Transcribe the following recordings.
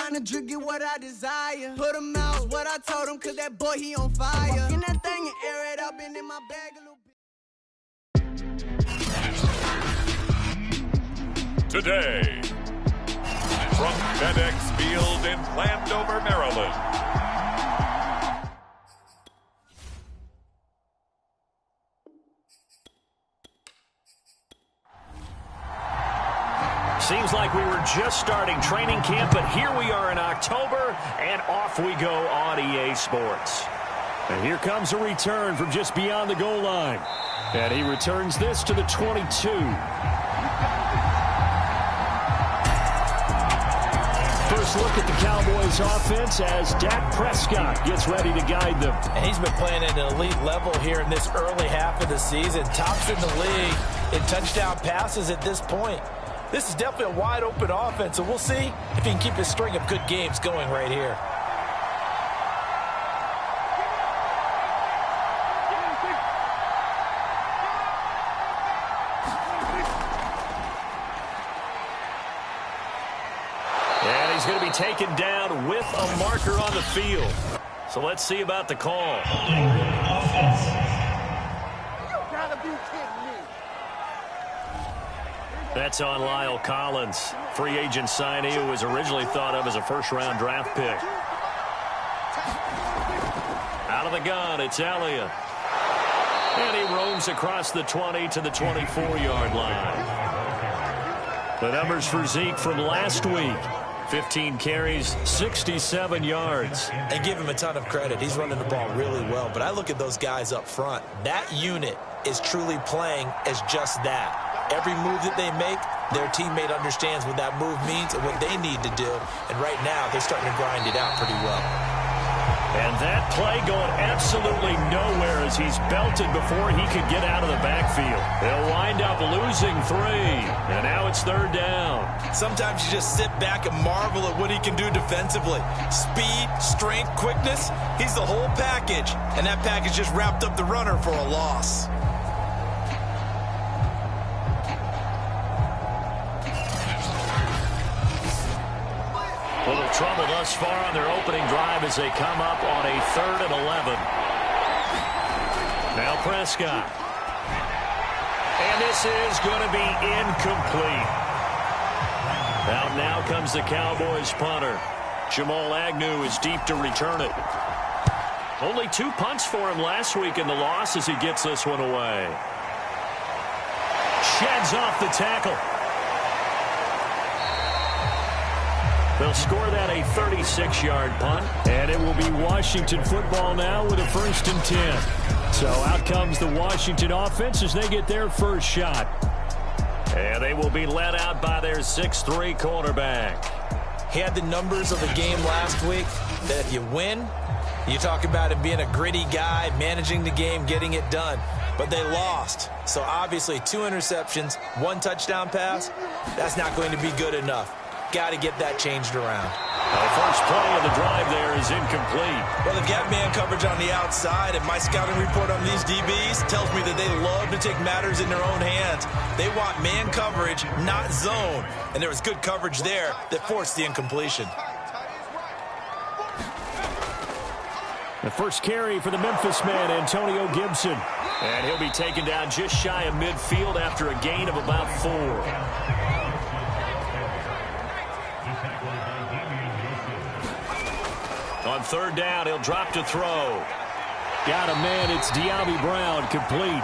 tryna drink, get what I desire. Put him out, what I told him, cause that boy, he on fire. Walk in that thing and air it up, and in my bag a little bit. Today, from FedEx Field in Landover, Maryland. Seems like we were just starting training camp, but here we are in October, and off we go on EA Sports. And here comes a return from just beyond the goal line. And he returns this to the 22. First look at the Cowboys offense as Dak Prescott gets ready to guide them. And he's been playing at an elite level here in this early half of the season. Tops in the league in touchdown passes at this point. This is definitely a wide-open offense, so we'll see if he can keep his string of good games going right here. And he's going to be taken down with a marker on the field. So let's see about the call. That's on Lyle Collins, free agent signee who was originally thought of as a first-round draft pick. Out of the gun, it's Elliott. And he roams across the 20 to the 24-yard line. The numbers for Zeke from last week. 15 carries, 67 yards. And give him a ton of credit. He's running the ball really well. But I look at those guys up front. That unit is truly playing as just that. Every move that they make, their teammate understands what that move means and what they need to do. And right now, they're starting to grind it out pretty well. And that play going absolutely nowhere as he's belted before he could get out of the backfield. They'll wind up losing 3. And now it's 3rd down. Sometimes you just sit back and marvel at what he can do defensively. Speed, strength, quickness. He's the whole package. And that package just wrapped up the runner for a loss. Little trouble thus far on their opening drive as they come up on a 3rd and 11. Now Prescott. And this is going to be incomplete. Out now comes the Cowboys punter. Jamal Agnew is deep to return it. Only 2 punts for him last week in the loss as he gets this one away. Sheds off the tackle. They'll score that a 36-yard punt. And it will be Washington football now with a 1st and 10. So out comes the Washington offense as they get their first shot. And they will be led out by their 6'3" quarterback. He had the numbers of the game last week that if you win, you talk about him being a gritty guy, managing the game, getting it done. But they lost. So obviously 2 interceptions, 1 touchdown pass, that's not going to be good enough. Got to get that changed around. The first play of the drive there is incomplete. Well, they've got man coverage on the outside, and my scouting report on these DBs tells me that they love to take matters in their own hands. They want man coverage, not zone. And there was good coverage there that forced the incompletion. The first carry for the Memphis man, Antonio Gibson. And he'll be taken down just shy of midfield after a gain of about 4. On 3rd down, he'll drop to throw. Got a man, it's De'Ami Brown, complete.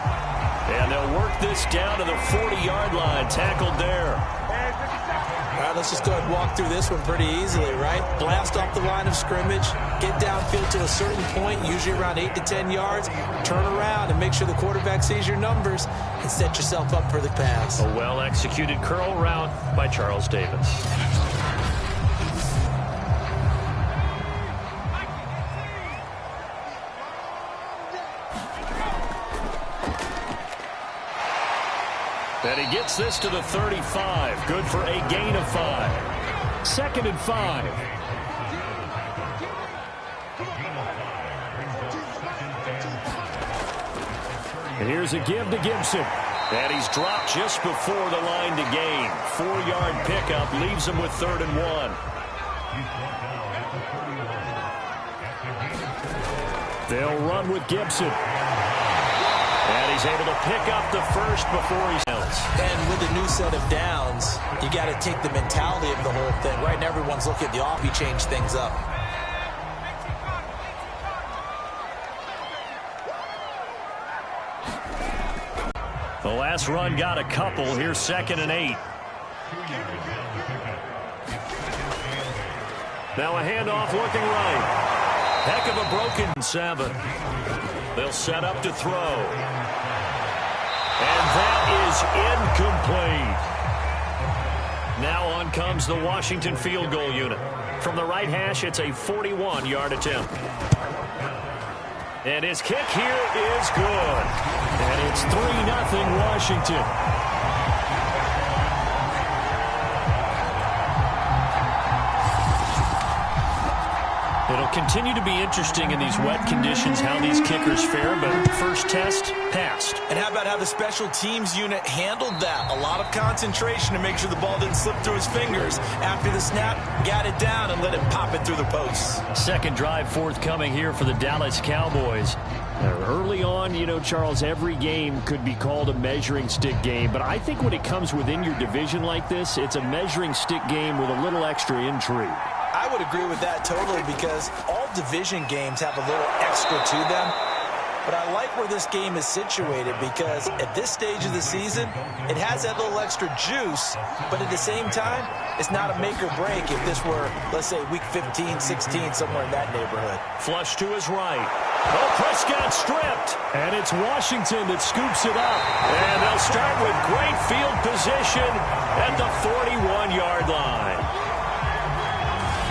And they'll work this down to the 40-yard line, tackled there. All right, let's just go ahead and walk through this one pretty easily, right? Blast off the line of scrimmage, get downfield to a certain point, usually around 8 to 10 yards, turn around and make sure the quarterback sees your numbers and set yourself up for the pass. A well-executed curl route by Charles Davis. And he gets this to the 35. Good for a gain of 5. 2nd and 5. And here's a give to Gibson. And he's dropped just before the line to gain. 4-yard pickup leaves him with 3rd and 1. They'll run with Gibson. And he's able to pick up the first before he else. And with a new set of downs, you got to take the mentality of the whole thing. Right now, everyone's looking at the off. He changed things up. The last run got a couple. Here's 2nd and 8. Now a handoff looking right. Heck of a broken 7. They'll set up to throw. And that is incomplete. Now on comes the Washington field goal unit. From the right hash, it's a 41-yard attempt. And his kick here is good. And it's 3-0 Washington. It'll continue to be interesting in these wet conditions how these kickers fare, but first test passed. And how about how the special teams unit handled that? A lot of concentration to make sure the ball didn't slip through his fingers. After the snap, got it down and let it pop it through the posts. Second drive forthcoming here for the Dallas Cowboys. Early on, you know, Charles, every game could be called a measuring stick game, but I think when it comes within your division like this, it's a measuring stick game with a little extra intrigue. I would agree with that totally because all division games have a little extra to them. But I like where this game is situated because at this stage of the season, it has that little extra juice, but at the same time, it's not a make or break if this were, let's say, week 15, 16, somewhere in that neighborhood. Flush to his right. Oh, Prescott stripped. And it's Washington that scoops it up. And they'll start with great field position at the 41-yard line.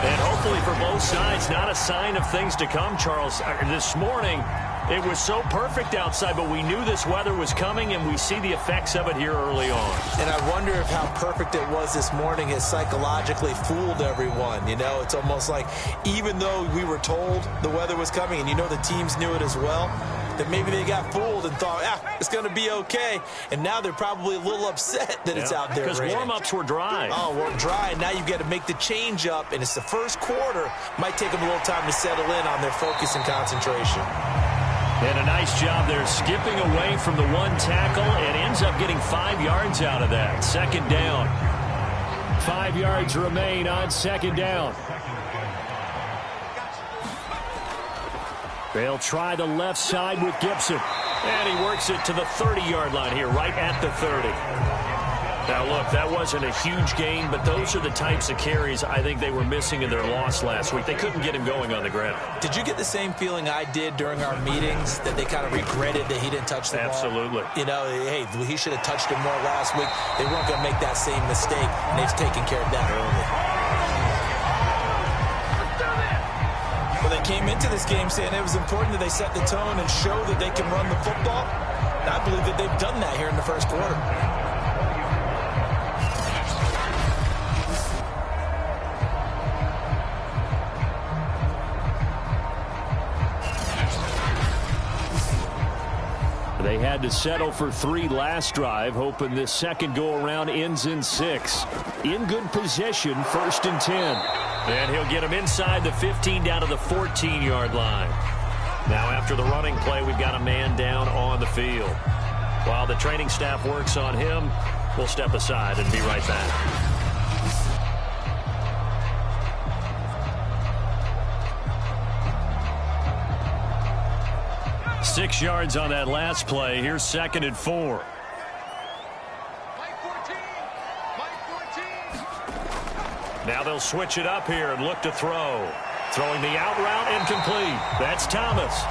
And hopefully for both sides, not a sign of things to come, Charles. This morning, it was so perfect outside, but we knew this weather was coming, and we see the effects of it here early on. And I wonder if how perfect it was this morning has psychologically fooled everyone. You know, it's almost like even though we were told the weather was coming, and you know the teams knew it as well, that maybe they got fooled and thought, it's going to be okay. And now they're probably a little upset that it's out there. Because warm-ups were dry. Oh, we're dry. And now you've got to make the change up, and it's the first quarter. Might take them a little time to settle in on their focus and concentration. And a nice job there skipping away from the one tackle and ends up getting 5 yards out of that. Second down. 5 yards remain on second down. They'll try the left side with Gibson. And he works it to the 30-yard line here, right at the 30. Now, look, that wasn't a huge gain, but those are the types of carries I think they were missing in their loss last week. They couldn't get him going on the ground. Did you get the same feeling I did during our meetings, that they kind of regretted that he didn't touch the ball? Absolutely. You know, hey, he should have touched it more last week. They weren't going to make that same mistake, and they've taken care of that early. Well, they came into this game saying it was important that they set the tone and show that they can run the football. And I believe that they've done that here in the first quarter. They had to settle for 3 last drive, hoping this second go-around ends in 6. In good position, 1st and 10. And he'll get him inside the 15 down to the 14-yard line. Now after the running play, we've got a man down on the field. While the training staff works on him, we'll step aside and be right back. 6 yards on that last play. Here's 2nd and 4. Now they'll switch it up here and look to throw. Throwing the out route incomplete. That's Thomas.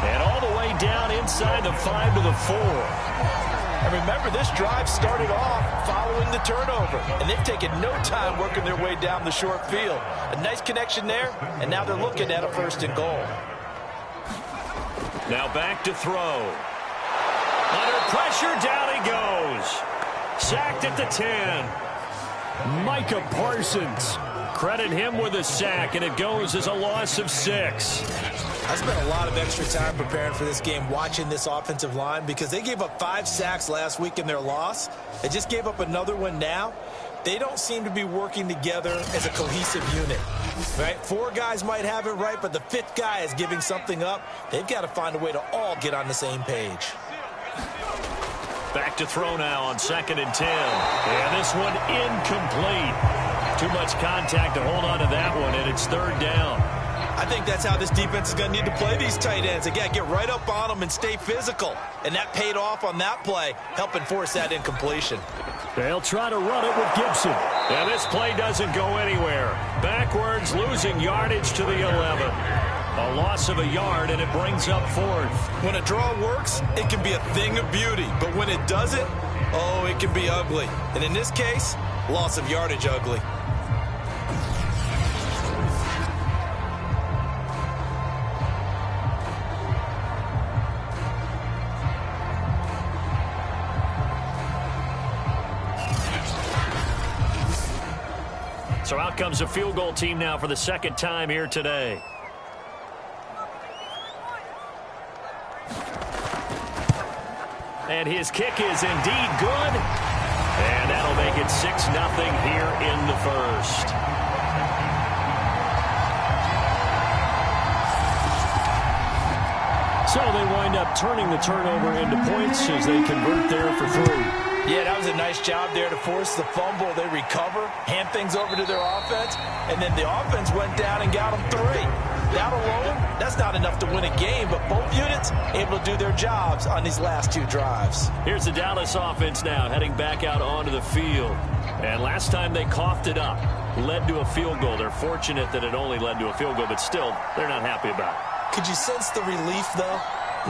And all the way down inside the 5 to the 4. And remember, this drive started off following the turnover. And they've taken no time working their way down the short field. A nice connection there, and now they're looking at a 1st and goal. Now back to throw. Under pressure, down he goes. Sacked at the 10. Micah Parsons. Credit him with a sack, and it goes as a loss of 6. I spent a lot of extra time preparing for this game, watching this offensive line, because they gave up 5 sacks last week in their loss. They just gave up another one now. They don't seem to be working together as a cohesive unit. Right? 4 guys might have it right, but the 5th guy is giving something up. They've got to find a way to all get on the same page. Back to throw now on 2nd and 10. And this one incomplete. Too much contact to hold on to that one, and it's 3rd down. I think that's how this defense is going to need to play these tight ends. They got to get right up on them and stay physical. And that paid off on that play, helping force that incompletion. They'll try to run it with Gibson. And this play doesn't go anywhere. Backwards, losing yardage to the 11. A loss of a yard, and it brings up 4th. When a draw works, it can be a thing of beauty. But when it doesn't, oh, it can be ugly. And in this case, loss of yardage ugly. So out comes a field goal team now for the 2nd time here today. And his kick is indeed good. And that'll make it 6-0 here in the 1st. So they wind up turning the turnover into points as they convert there for 3. Yeah, that was a nice job there to force the fumble. They recover, hand things over to their offense, and then the offense went down and got them 3. That alone, that's not enough to win a game, but both units able to do their jobs on these last 2 drives. Here's the Dallas offense now heading back out onto the field. And last time they coughed it up, led to a field goal. They're fortunate that it only led to a field goal, but still, they're not happy about it. Could you sense the relief, though,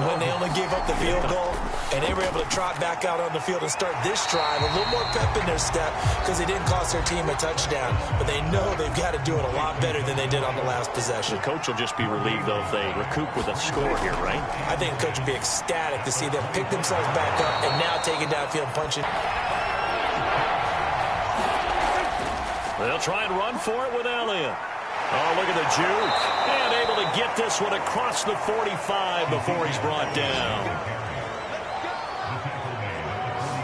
when they only gave up the field goal and they were able to trot back out on the field and start this drive, a little more pep in their step because they didn't cost their team a touchdown, but they know they've got to do it a lot better than they did on the last possession. The coach will just be relieved, though, if they recoup with a score here, right? I think the coach would be ecstatic to see them pick themselves back up and now take it downfield, punching. They'll try and run for it with Elliott. Oh, look at the juke. And able to get this one across the 45 before he's brought down.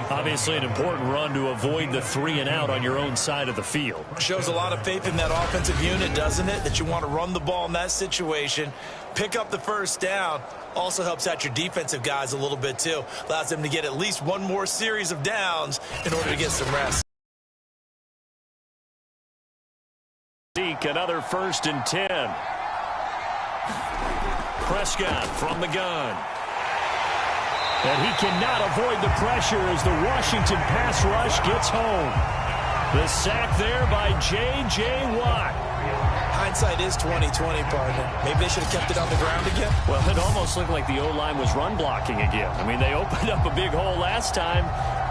Obviously an important run to avoid the 3 and out on your own side of the field. Shows a lot of faith in that offensive unit, doesn't it? That you want to run the ball in that situation. Pick up the 1st down. Also helps out your defensive guys a little bit, too. Allows them to get at least one more series of downs in order to get some rest. Another 1st and 10. Prescott from the gun. And he cannot avoid the pressure as the Washington pass rush gets home. The sack there by J.J. Watt. Hindsight is 20/20, partner. Maybe they should have kept it on the ground again. Well, it almost looked like the O-line was run blocking again. I mean, they opened up a big hole last time.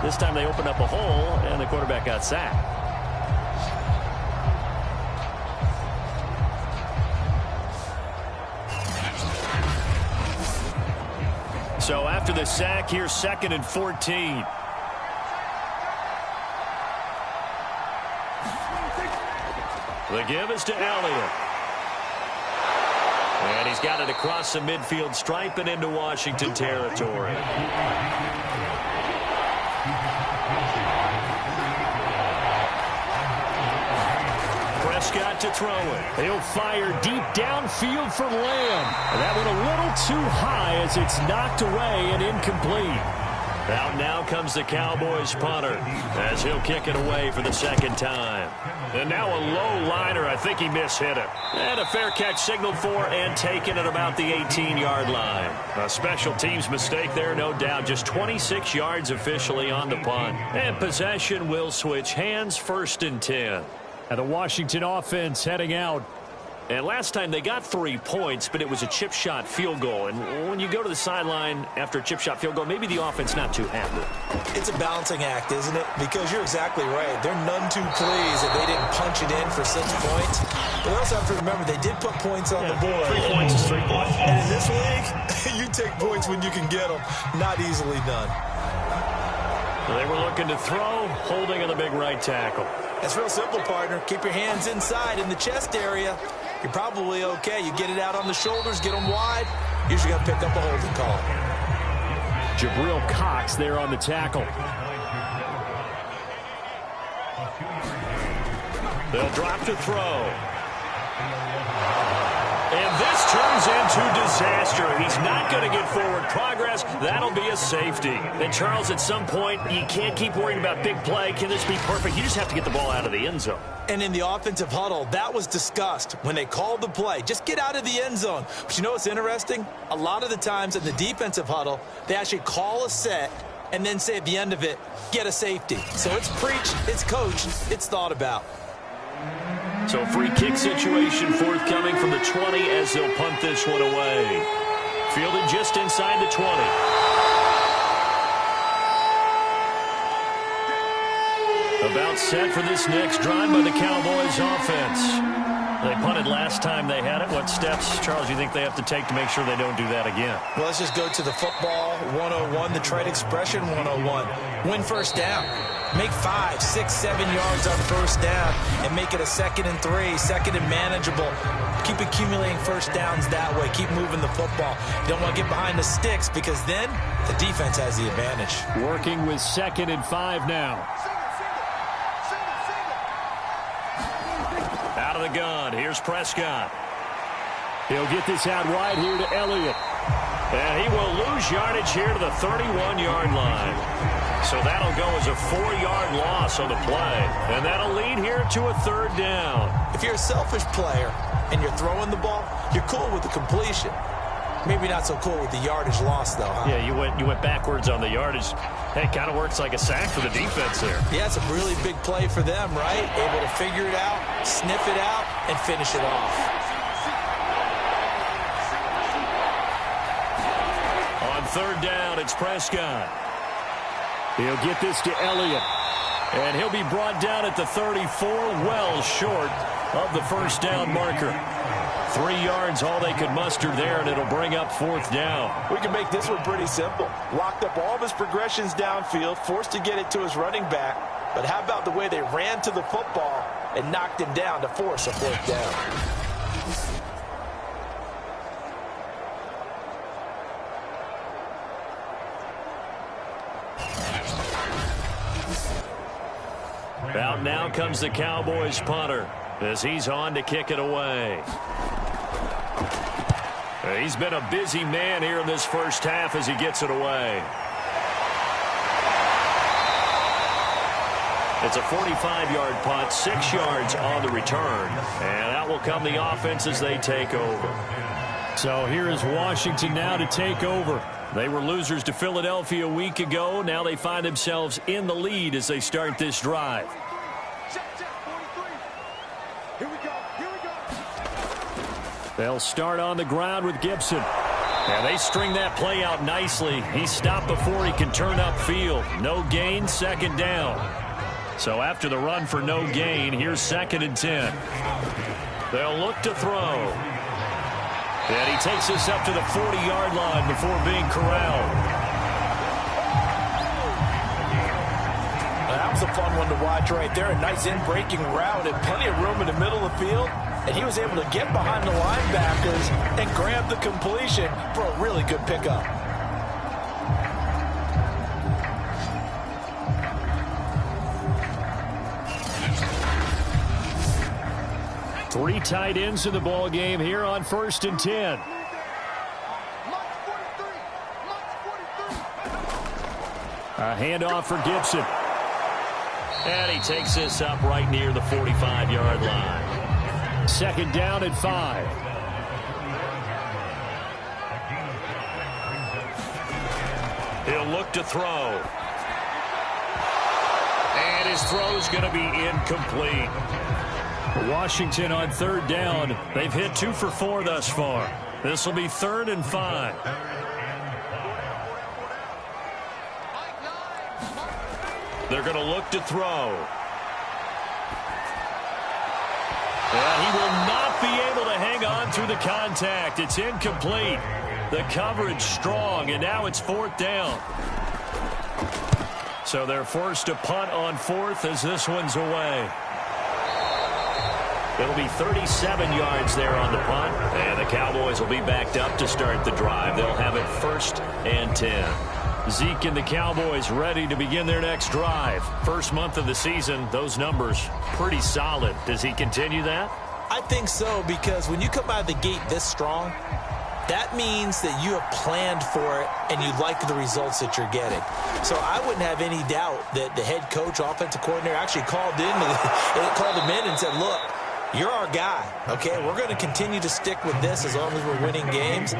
This time they opened up a hole, and the quarterback got sacked. So after the sack, here's 2nd and 14. The give is to Elliott. And he's got it across the midfield stripe and into Washington territory. Prescott to throw it. He'll fire deep downfield for Lamb. And that went a little too high as it's knocked away and incomplete. Out now comes the Cowboys punter as he'll kick it away for the 2nd time. And now a low liner. I think he mishit it. And a fair catch signaled for and taken at about the 18-yard line. A special teams mistake there, no doubt. Just 26 yards officially on the punt. And possession will switch hands, 1st and 10. And the Washington offense heading out. And last time they got 3 points, but it was a chip shot field goal. And when you go to the sideline after a chip shot field goal, maybe the offense not too happy. It's a balancing act, isn't it? Because you're exactly right. They're none too pleased that they didn't punch it in for 6 points. But they also have to remember they did put points on the board. 3 points is 3 points. And in this league, you take points when you can get them. Not easily done. They were looking to throw, holding on the big right tackle. It's real simple, partner. Keep your hands inside in the chest area. You're probably okay. You get it out on the shoulders, get them wide. Usually going to pick up a holding call. Jabril Cox there on the tackle. They'll drop to throw. this turns into disaster. He's not going to get forward progress. That'll be a safety. And, Charles, at some point, you can't keep worrying about big play. Can this be perfect? You just have to get the ball out of the end zone. And in the offensive huddle, that was discussed when they called the play. Just get out of the end zone. But you know what's interesting? A lot of the times in the defensive huddle, they actually call a set and then say at the end of it, get a safety. So it's preached, it's coached, it's thought about. So free kick situation forthcoming from the 20 as they'll punt this one away. Fielded just inside the 20. About set for this next drive by the Cowboys offense. They punted last time they had it. What steps, Charles, you think they have to take to make sure they don't do that again? Well, let's just go to the football 101, the trade expression 101. Win first down. Make 5, 6, 7 yards on first down and make it a 2nd and 3, second and manageable. Keep accumulating first downs that way. Keep moving the football. You don't want to get behind the sticks because then the defense has the advantage. Working with 2nd and 5 now. Out of the gun. Here's Prescott. He'll get this out wide here to Elliott. And he will lose yardage here to the 31-yard line. So that'll go as a 4-yard loss on the play. And that'll lead here to a 3rd down. If you're a selfish player and you're throwing the ball, you're cool with the completion. Maybe not so cool with the yardage loss, though, huh? Yeah, you went backwards on the yardage. Hey, it kind of works like a sack for the defense there. Yeah, it's a really big play for them, right? Able to figure it out, sniff it out, and finish it off. On 3rd down, it's Prescott. He'll get this to Elliott. And he'll be brought down at the 34, well short of the first down marker. 3 yards, all they could muster there, and it'll bring up 4th down. We can make this one pretty simple. Locked up all of his progressions downfield, forced to get it to his running back. But how about the way they ran to the football and knocked him down to force a 4th down? Out now comes the Cowboys punter as he's on to kick it away. He's been a busy man here in this first half as he gets it away. It's a 45-yard punt, 6 yards on the return. And out will come the offense as they take over. So here is Washington now to take over. They were losers to Philadelphia a week ago. Now they find themselves in the lead as they start this drive. They'll start on the ground with Gibson. And they string that play out nicely. He's stopped before he can turn upfield. No gain, 2nd down. So after the run for no gain, here's 2nd and 10. They'll look to throw. And he takes this up to the 40-yard line before being corralled. That was a fun one to watch right there. A nice in-breaking route and plenty of room in the middle of the field. And he was able to get behind the linebackers and grab the completion for a really good pickup. Three tight ends in the ball game here on 1st and 10. A handoff for Gibson. And he takes this up right near the 45-yard line. 2nd down and 5. He'll look to throw. And his throw is going to be incomplete. Washington on 3rd down. They've hit 2 for 4 thus far. This will be 3rd and 5. They're going to look to throw. And he will not be able to hang on through the contact. It's incomplete. The coverage strong, and now it's 4th down. So they're forced to punt on 4th as this one's away. It'll be 37 yards there on the punt, and the Cowboys will be backed up to start the drive. They'll have it 1st and 10. Zeke and the Cowboys ready to begin their next drive. First month of the season, those numbers pretty solid. Does he continue that? I think so, because when you come out of the gate this strong, that means that you have planned for it and you like the results that you're getting. So I wouldn't have any doubt that the head coach, offensive coordinator, actually called him in and said, look, you're our guy, okay? We're going to continue to stick with this as long as we're winning games.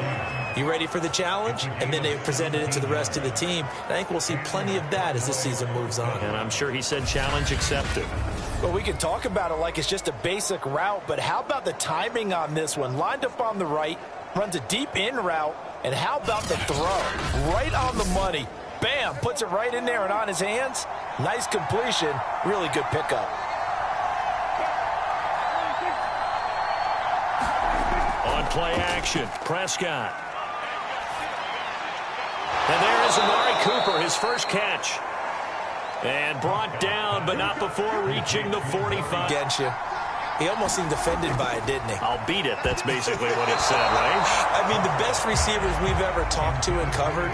You ready for the challenge? And then they presented it to the rest of the team. And I think we'll see plenty of that as this season moves on. And I'm sure he said challenge accepted. Well, we can talk about it like it's just a basic route, but how about the timing on this one? Lined up on the right, runs a deep in route, and how about the throw? Right on the money. Bam, puts it right in there and on his hands. Nice completion, really good pickup. On play action, Prescott. And there is Amari Cooper, his first catch. And brought down, but not before reaching the 45. Against you. He almost seemed offended by it, didn't he? I'll beat it. That's basically what it said, right? I mean, the best receivers we've ever talked to and covered,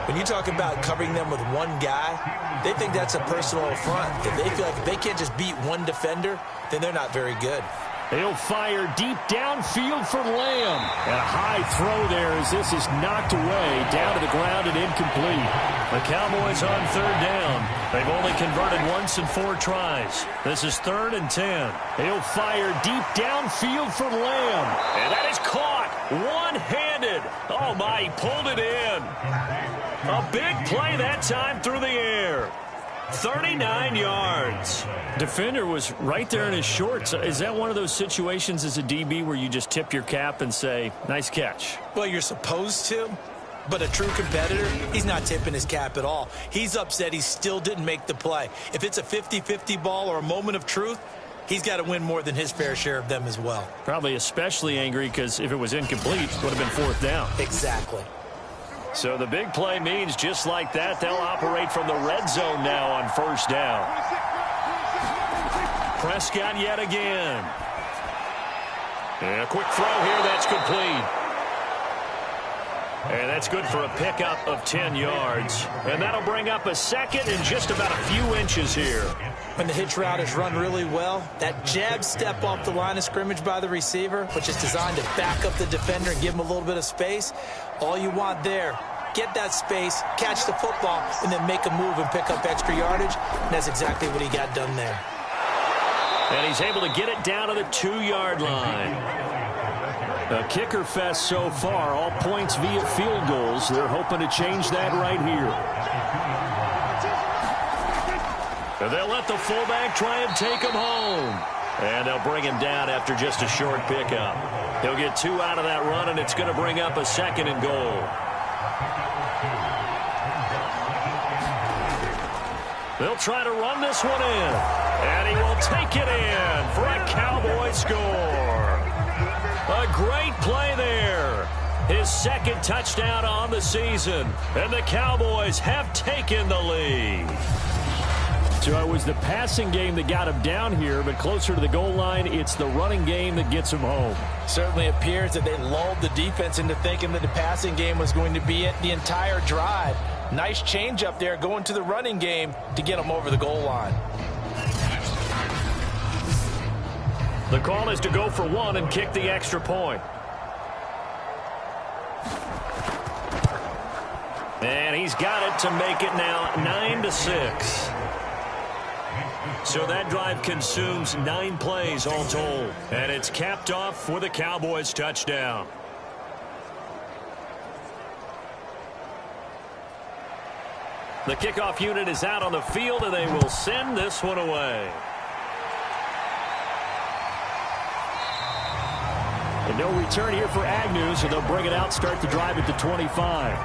when you talk about covering them with one guy, they think that's a personal affront. If they feel like if they can't just beat one defender, then they're not very good. He'll fire deep downfield for Lamb. And a high throw there as this is knocked away, down to the ground and incomplete. The Cowboys on third down. They've only converted once in 4 tries. This is 3rd and 10. He'll fire deep downfield for Lamb. And that is caught one-handed. Oh, my, he pulled it in. A big play that time through the air. 39 yards. Defender was right there in his shorts. Is that one of those situations as a DB where you just tip your cap and say, nice catch? Well, you're supposed to, but a true competitor, he's not tipping his cap at all. He's upset he still didn't make the play. If it's a 50-50 ball or a moment of truth, he's got to win more than his fair share of them as well. Probably especially angry because if it was incomplete, it would have been 4th down. Exactly. So the big play means just like that, they'll operate from the red zone now on 1st down. Prescott yet again. And a quick throw here, that's complete. And that's good for a pickup of 10 yards. And that'll bring up a second and just about a few inches here. When the hitch route is run really well, that jab step off the line of scrimmage by the receiver, which is designed to back up the defender and give him a little bit of space, all you want there, get that space, catch the football, and then make a move and pick up extra yardage. And that's exactly what he got done there. And he's able to get it down to the 2-yard line. A kicker fest so far, all points via field goals. They're hoping to change that right here. And they'll let the fullback try and take him home. And they'll bring him down after just a short pickup. He'll get 2 out of that run, and it's going to bring up a 2nd and goal. They'll try to run this one in. And he will take it in for a Cowboy score. A great play there. His 2nd touchdown on the season. And the Cowboys have taken the lead. So it was the passing game that got him down here, but closer to the goal line, it's the running game that gets him home. Certainly appears that they lulled the defense into thinking that the passing game was going to be it the entire drive. Nice change up there going to the running game to get him over the goal line. The call is to go for 1 and kick the extra point. And he's got it to make it now 9-6. So that drive consumes 9 plays all told. And it's capped off with a Cowboys touchdown. The kickoff unit is out on the field, and they will send this one away. And no return here for Agnew, so they'll bring it out, start the drive at the 25.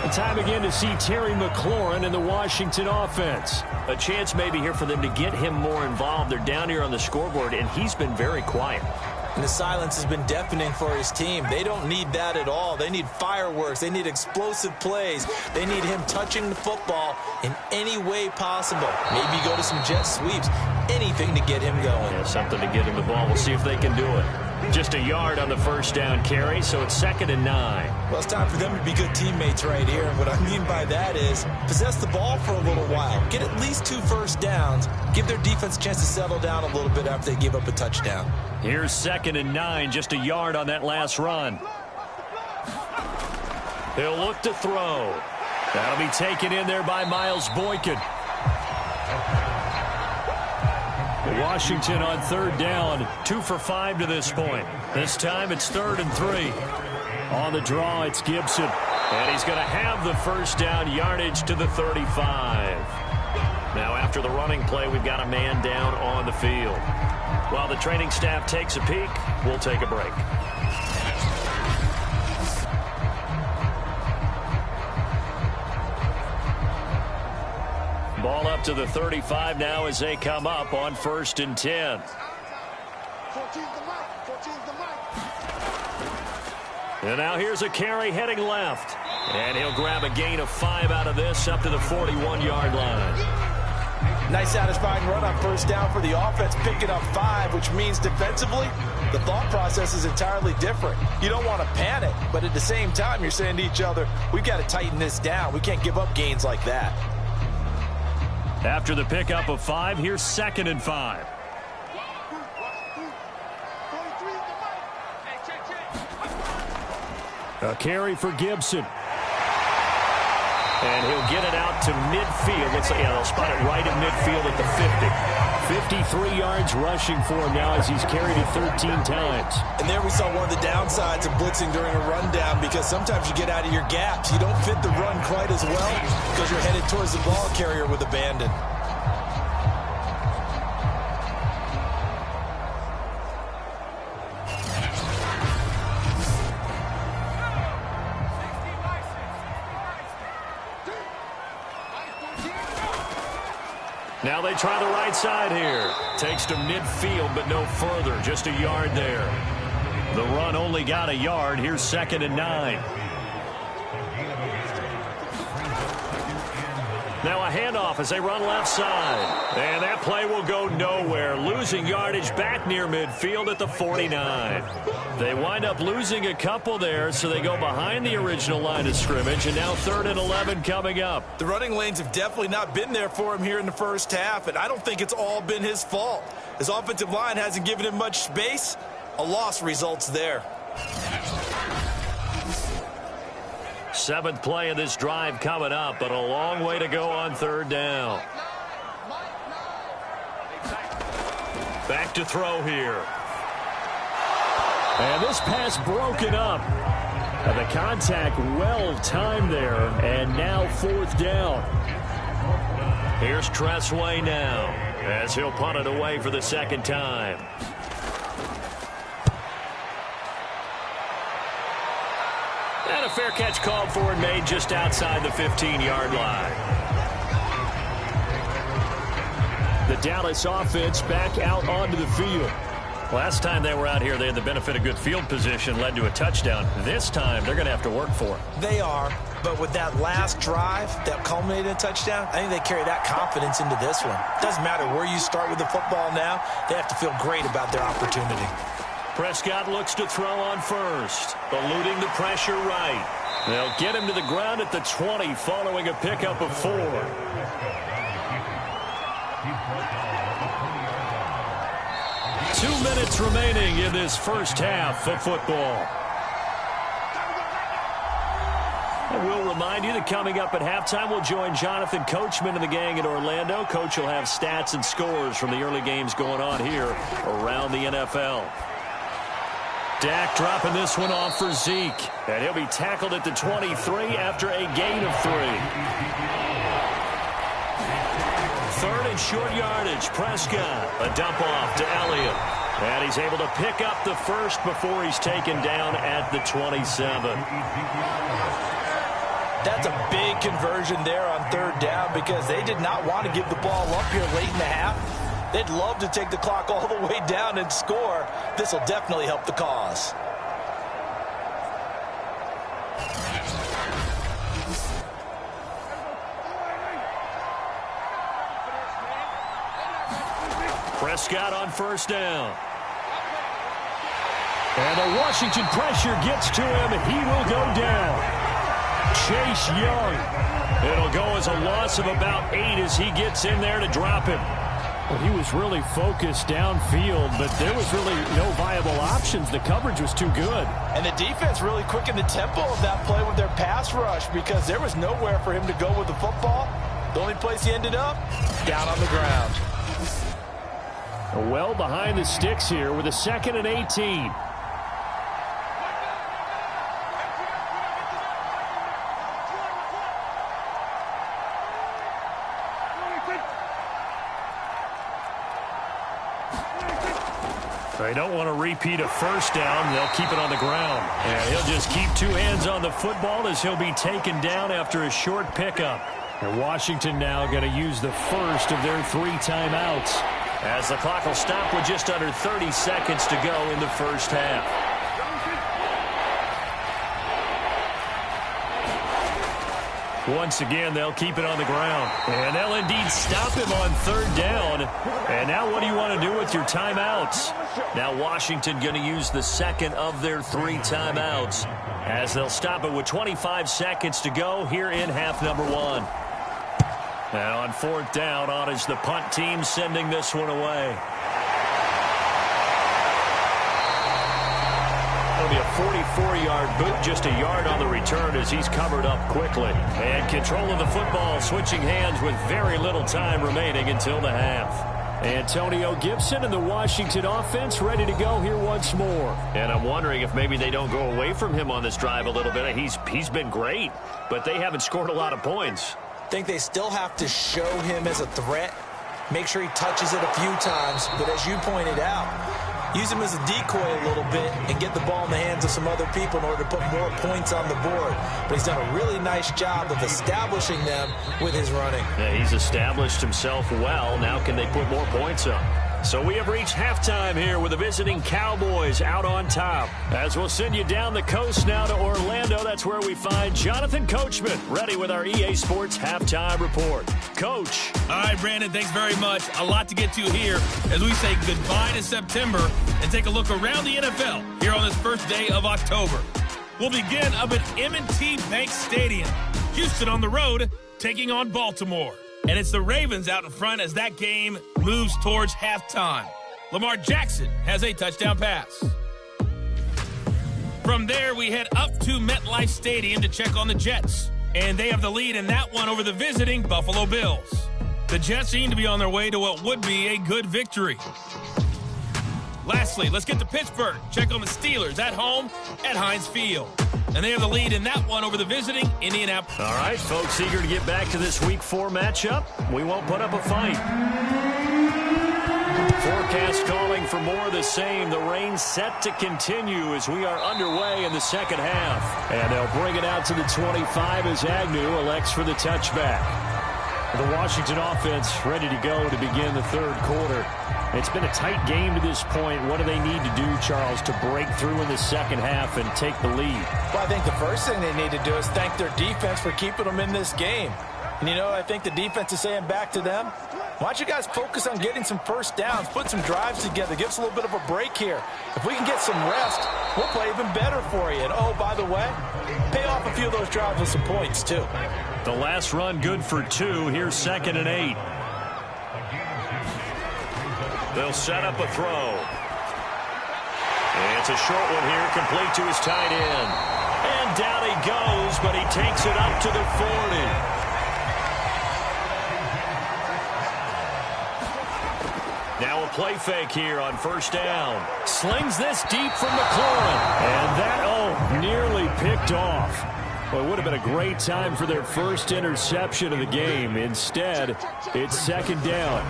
And time again to see Terry McLaurin in the Washington offense. A chance maybe here for them to get him more involved. They're down here on the scoreboard, and he's been very quiet. And the silence has been deafening for his team. They don't need that at all. They need fireworks. They need explosive plays. They need him touching the football in any way possible. Maybe go to some jet sweeps. anything to get him going. Yeah, something to get him the ball. We'll see if they can do it. Just a yard on the first down carry, so it's 2nd and 9. Well, it's time for them to be good teammates right here. And what I mean by that is possess the ball for a little while. Get at least 2 first downs. Give their defense a chance to settle down a little bit after they give up a touchdown. Here's 2nd and 9, just a yard on that last run. He'll look to throw. That'll be taken in there by Miles Boykin. Washington on 3rd down, 2 for 5 to this point. This time it's 3rd and 3. On the draw, it's Gibson. And he's going to have the first down, yardage to the 35. Now after the running play, we've got a man down on the field. While the training staff takes a peek, we'll take a break. Ball up to the 35 now as they come up on 1st and 10. And now here's a carry heading left. And he'll grab a gain of 5 out of this up to the 41-yard line. Nice satisfying run on 1st down for the offense, picking up 5, which means defensively, the thought process is entirely different. You don't want to panic, but at the same time, you're saying to each other, we've got to tighten this down. We can't give up gains like that. After the pickup of 5, here's 2nd and 5. A carry for Gibson. And he'll get it out to midfield. They'll spot it right at midfield at the 50. 53 yards rushing for him now as he's carried it 13 times. And there we saw one of the downsides of blitzing during a rundown, because sometimes you get out of your gaps. You don't fit the run quite as well because you're headed towards the ball carrier with abandon. Now they try the right side here. Takes to midfield, but no further. Just a yard there. The run only got a yard. Here's 2nd and 9. Now a handoff as they run left side. And that play will go nowhere. Losing yardage back near midfield at the 49. They wind up losing a couple there, so they go behind the original line of scrimmage, and now 3rd and 11 coming up. The running lanes have definitely not been there for him here in the first half, and I don't think it's all been his fault. His offensive line hasn't given him much space. A loss results there. 7th play of this drive coming up, but a long way to go on 3rd down. Back to throw here. And this pass broken up. And the contact well timed there. And now 4th down. Here's Tressway now as he'll punt it away for the 2nd time. And a fair catch called for and made just outside the 15-yard line. The Dallas offense back out onto the field. Last time they were out here, they had the benefit of good field position, led to a touchdown. This time, they're going to have to work for it. They are, but with that last drive that culminated in a touchdown, I think they carry that confidence into this one. Doesn't matter where you start with the football now, they have to feel great about their opportunity. Prescott looks to throw on 1st, eluding the pressure right. They'll get him to the ground at the 20 following a pickup of 4. 2 minutes remaining in this first half of football. And we'll remind you that coming up at halftime, we'll join Jonathan Coachman and the gang in Orlando. Coach will have stats and scores from the early games going on here around the NFL. Dak dropping this one off for Zeke. And he'll be tackled at the 23 after a gain of 3. 3rd and short yardage. Prescott. A dump off to Elliott. And he's able to pick up the first before he's taken down at the 27. That's a big conversion there on 3rd down because they did not want to give the ball up here late in the half. They'd love to take the clock all the way down and score. This will definitely help the cause. Prescott on first down. And the Washington pressure gets to him, and he will go down. Chase Young. It'll go as a loss of about 8 as he gets in there to drop him. Well, he was really focused downfield, but there was really no viable options. The coverage was too good. And the defense really quickened the tempo of that play with their pass rush because there was nowhere for him to go with the football. The only place he ended up, down on the ground. Well behind the sticks here with a 2nd and 18. They don't want to repeat a first down. They'll keep it on the ground. And he'll just keep 2 hands on the football as he'll be taken down after a short pickup. And Washington now going to use the first of their 3 timeouts. As the clock will stop with just under 30 seconds to go in the first half. Once again, they'll keep it on the ground. And they'll indeed stop him on 3rd down. And now what do you want to do with your timeouts? Now Washington going to use the 2nd of their 3 timeouts as they'll stop it with 25 seconds to go here in half number 1. And on 4th down, on is the punt team sending this one away. It'll be a 44-yard boot, just a yard on the return as he's covered up quickly. And control of the football, switching hands with very little time remaining until the half. Antonio Gibson and the Washington offense ready to go here once more. And I'm wondering if maybe they don't go away from him on this drive a little bit. He's been great, but they haven't scored a lot of points. I think they still have to show him as a threat, make sure he touches it a few times, but as you pointed out, use him as a decoy a little bit and get the ball in the hands of some other people in order to put more points on the board. But he's done a really nice job of establishing them with his running. Yeah, he's established himself well. Now can they put more points up? So we have reached halftime here with the visiting Cowboys out on top. As we'll send you down the coast now to Orlando, that's where we find Jonathan Coachman, ready with our EA Sports Halftime Report. Coach. All right, Brandon, thanks very much. A lot to get to here as we say goodbye to September and take a look around the NFL here on this first day of October. We'll begin up at M&T Bank Stadium. Houston on the road, taking on Baltimore. And it's the Ravens out in front as that game moves towards halftime. Lamar Jackson has a touchdown pass. From there, we head up to MetLife Stadium to check on the Jets. And they have the lead in that one over the visiting Buffalo Bills. The Jets seem to be on their way to what would be a good victory. Lastly, let's get to Pittsburgh. Check on the Steelers at home at Heinz Field. And they have the lead in that one over the visiting Indianapolis. All right, folks, eager to get back to this Week 4 matchup. We won't put up a fight. Forecast calling for more of the same. The rain set to continue as we are underway in the second half. And they'll bring it out to the 25 as Agnew elects for the touchback. The Washington offense ready to go to begin the third quarter. It's been a tight game to this point. What do they need to do, Charles, to break through in the second half and take the lead? Well, I think the first thing they need to do is thank their defense for keeping them in this game. And you know what I think the defense is saying back to them? Why don't you guys focus on getting some first downs, put some drives together, give us a little bit of a break here. If we can get some rest, we'll play even better for you. And, oh, by the way, pay off a few of those drives with some points, too. The last run good for 2. Here's 2nd and 8. They'll set up a throw. It's a short one here, complete to his tight end. And down he goes, but he takes it up to the 40. Now a play fake here on first down. Slings this deep from McLaurin. And that, nearly picked off. Well, it would have been a great time for their first interception of the game. Instead, it's 2nd down.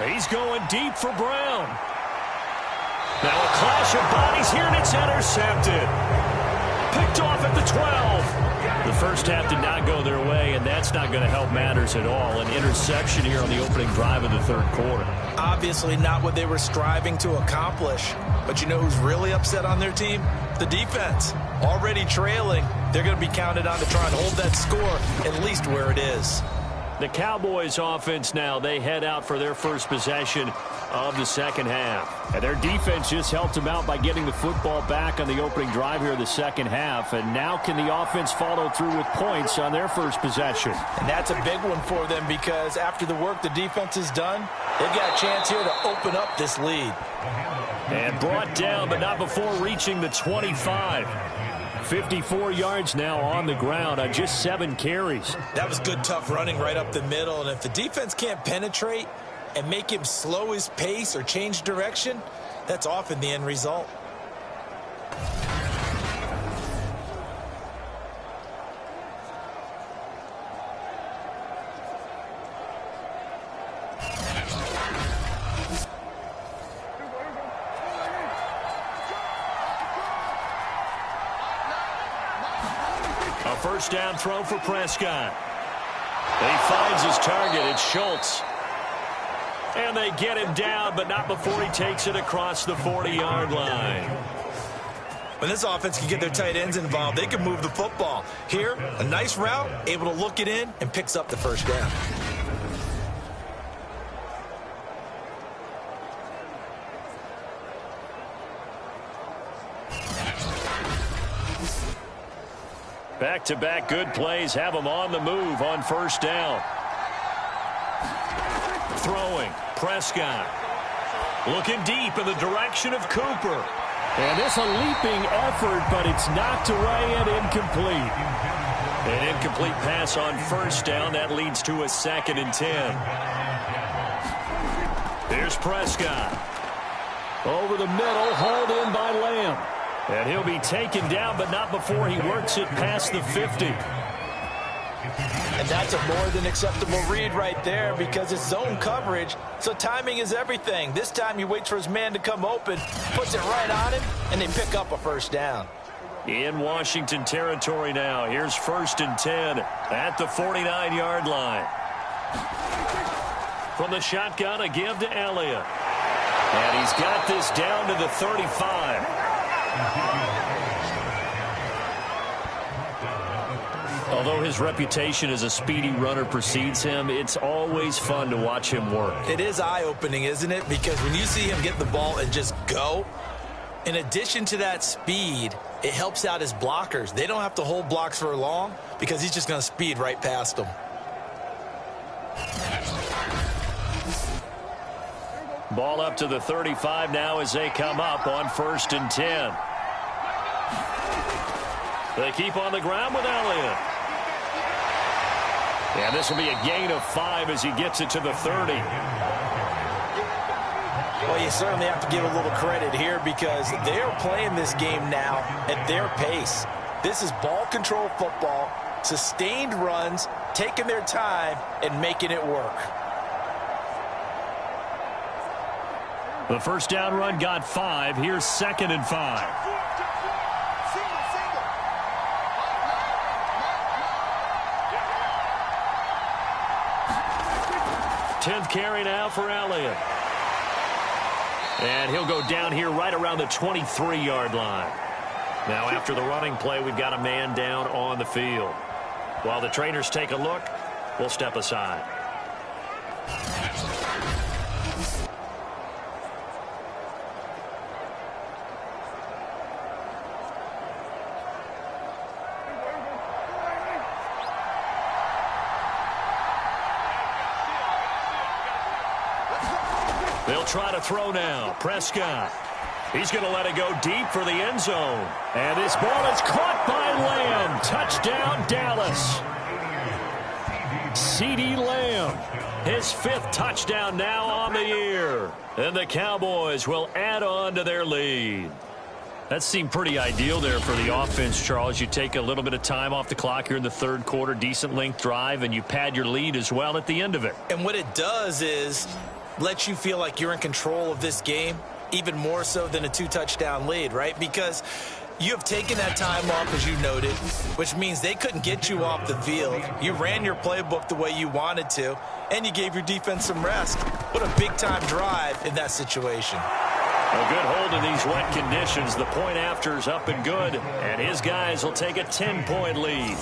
He's going deep for Brown. Now a clash of bodies here, and it's intercepted. Picked off at the 12. The first half did not go their way, and that's not going to help matters at all. An interception here on the opening drive of the third quarter. Obviously not what they were striving to accomplish. But you know who's really upset on their team? The defense. Already trailing. They're going to be counted on to try and hold that score at least where it is. The Cowboys offense now, they head out for their first possession of the second half. And their defense just helped them out by getting the football back on the opening drive here in the second half. And now can the offense follow through with points on their first possession? And that's a big one for them because after the work the defense has done, they've got a chance here to open up this lead. And brought down, but not before reaching the 25. 54 yards now on the ground on just 7 carries. That was good, tough running right up the middle. And if the defense can't penetrate and make him slow his pace or change direction, that's often the end result. A first down throw for Prescott. He finds his target. It's Schultz. And they get him down, but not before he takes it across the 40-yard line. When this offense can get their tight ends involved, they can move the football. Here, a nice route, able to look it in, and picks up the first down. Back-to-back good plays have him on the move on first down. Throwing, Prescott. Looking deep in the direction of Cooper. And this a leaping effort, but it's knocked away and incomplete. An incomplete pass on first down. That leads to a 2nd and 10. Here's Prescott. Over the middle, hauled in by Lamb. And he'll be taken down, but not before he works it past the 50. And that's a more than acceptable read right there because it's zone coverage, so timing is everything. This time he waits for his man to come open, puts it right on him, and they pick up a first down. In Washington territory now. Here's 1st and 10 at the 49-yard line. From the shotgun, a give to Elliott. And he's got this down to the 35. Although his reputation as a speedy runner precedes him, it's always fun to watch him work. It is eye-opening, isn't it? Because when you see him get the ball and just go, in addition to that speed, it helps out his blockers. They don't have to hold blocks for long because he's just going to speed right past them. Ball up to the 35 now as they come up on 1st and 10. They keep on the ground with Elliott. And this will be a gain of 5 as he gets it to the 30. Well, you certainly have to give a little credit here because they're playing this game now at their pace. This is ball control football, sustained runs, taking their time, and making it work. The first down run got 5. Here's 2nd and 5. 10th carry now for Elliott. And he'll go down here right around the 23-yard line. Now after the running play, we've got a man down on the field. While the trainers take a look, we'll step aside. They'll try to throw now. Prescott. He's going to let it go deep for the end zone. And this ball is caught by Lamb. Touchdown, Dallas. CeeDee Lamb. His 5th touchdown now on the year. And the Cowboys will add on to their lead. That seemed pretty ideal there for the offense, Charles. You take a little bit of time off the clock here in the 3rd quarter, decent length drive, and you pad your lead as well at the end of it. And what it does is lets you feel like you're in control of this game, even more so than a 2-touchdown lead, right? Because you have taken that time off, as you noted, which means they couldn't get you off the field. You ran your playbook the way you wanted to, and you gave your defense some rest. What a big-time drive in that situation. A good hold in these wet conditions. The point after is up and good, and his guys will take a 10-point lead.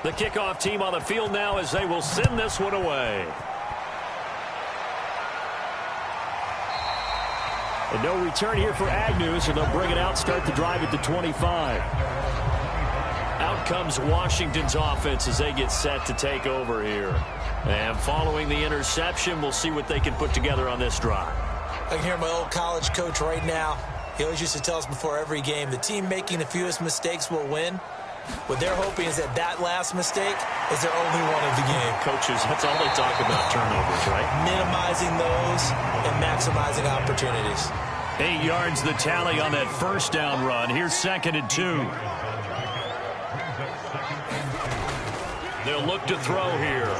The kickoff team on the field now as they will send this one away. And no return here for Agnew, so they'll bring it out, start the drive at the 25. Out comes Washington's offense as they get set to take over here. And following the interception, we'll see what they can put together on this drive. I can hear my old college coach right now. He always used to tell us before every game, the team making the fewest mistakes will win. What they're hoping is that that last mistake is their only one of the game. Coaches, that's all they talk about, turnovers, right? Minimizing those and maximizing opportunities. 8 yards the tally on that first down run. Here's 2nd and 2. They'll look to throw here.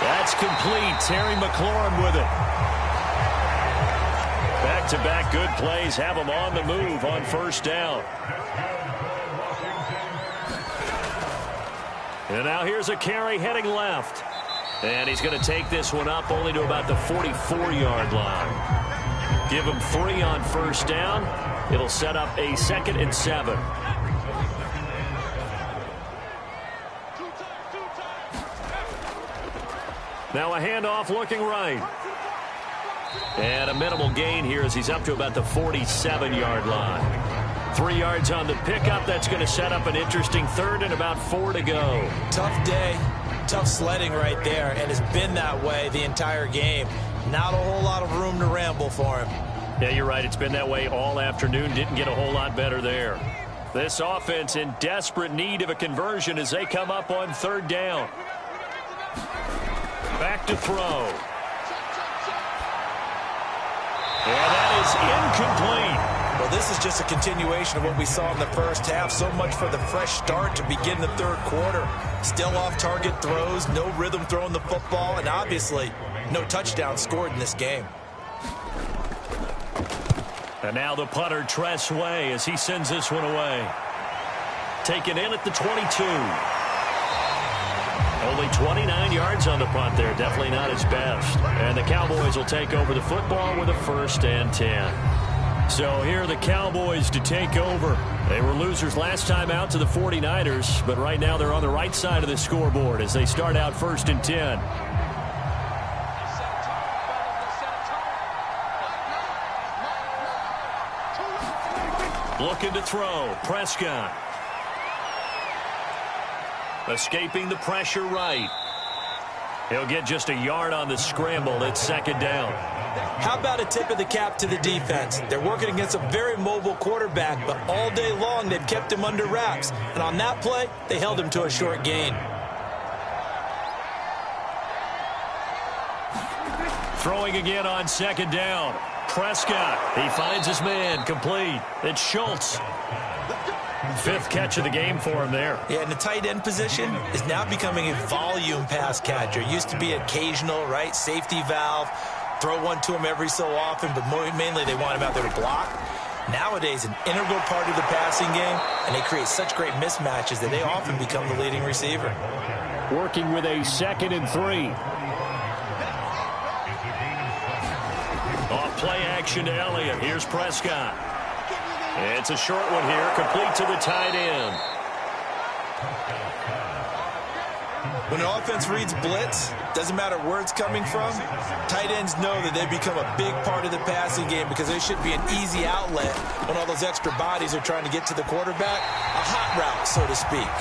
That's complete. Terry McLaurin with it. Back-to-back good plays have them on the move on first down. And now here's a carry heading left. And he's going to take this one up only to about the 44-yard line. Give him 3 on first down. It'll set up a 2nd and 7. Now a handoff looking right. And a minimal gain here as he's up to about the 47-yard line. 3 yards on the pickup. That's going to set up an interesting 3rd and about 4 to go. Tough day, tough sledding right there, and it's been that way the entire game. Not a whole lot of room to ramble for him. Yeah, you're right. It's been that way all afternoon. Didn't get a whole lot better there. This offense in desperate need of a conversion as they come up on 3rd down. Back to throw. And that is incomplete. Well, this is just a continuation of what we saw in the first half. So much for the fresh start to begin the 3rd quarter. Still off-target throws, no rhythm throwing the football, and obviously no touchdown scored in this game. And now the punter, Tress Way, as he sends this one away. Taken in at the 22. Only 29 yards on the punt there. Definitely not his best. And the Cowboys will take over the football with a 1st and 10. So here are the Cowboys to take over. They were losers last time out to the 49ers, but right now they're on the right side of the scoreboard as they start out 1st and 10. Looking to throw. Prescott. Escaping the pressure right. He'll get just a yard on the scramble. It's 2nd down. How about a tip of the cap to the defense? They're working against a very mobile quarterback, but all day long they've kept him under wraps. And on that play, they held him to a short gain. Throwing again on 2nd down. Prescott. He finds his man. Complete. It's Schultz. 5th catch of the game for him there. Yeah, and the tight end position is now becoming a volume pass catcher. Used to be occasional, right? Safety valve. Throw one to him every so often, but mainly they want him out there to block. Nowadays, an integral part of the passing game, and they create such great mismatches that they often become the leading receiver. Working with a 2nd and 3. Off play action to Elliott. Here's Prescott. It's a short one here, complete to the tight end. When an offense reads blitz, doesn't matter where it's coming from, tight ends know that they become a big part of the passing game because they should be an easy outlet when all those extra bodies are trying to get to the quarterback. A hot route, so to speak.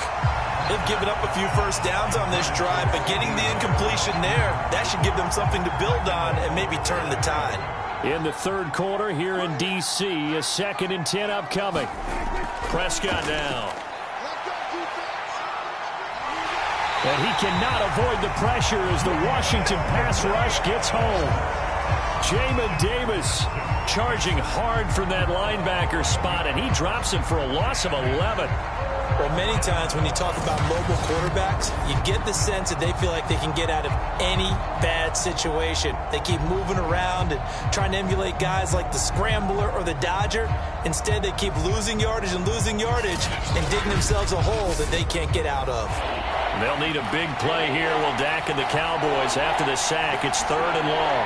They've given up a few first downs on this drive, but getting the incompletion there, that should give them something to build on and maybe turn the tide. In the 3rd quarter here in D.C., a 2nd and 10 upcoming. Prescott now. And he cannot avoid the pressure as the Washington pass rush gets home. Jamin Davis charging hard from that linebacker spot, and he drops him for a loss of 11. Well, many times when you talk about mobile quarterbacks, you get the sense that they feel like they can get out of any bad situation. They keep moving around and trying to emulate guys like the Scrambler or the Dodger. Instead, they keep losing yardage and digging themselves a hole that they can't get out of. They'll need a big play here. Will Dak and the Cowboys after the sack. It's 3rd and long.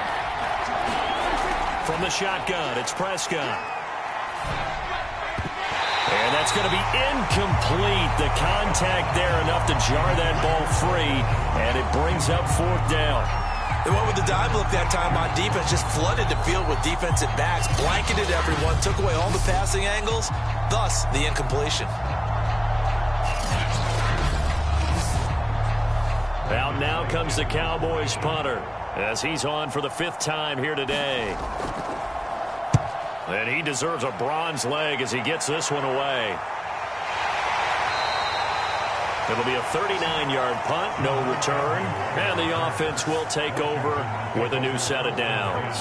From the shotgun, it's Prescott. And And that's going to be incomplete. The contact there enough to jar that ball free, and it brings up fourth down. They went with the dime look that time on defense, just flooded the field with defensive backs, blanketed everyone, took away all the passing angles, thus the incompletion. Out now comes the Cowboys punter as he's on for the 5th time here today. And he deserves a bronze leg as he gets this one away. It'll be a 39-yard punt, no return, and the offense will take over with a new set of downs.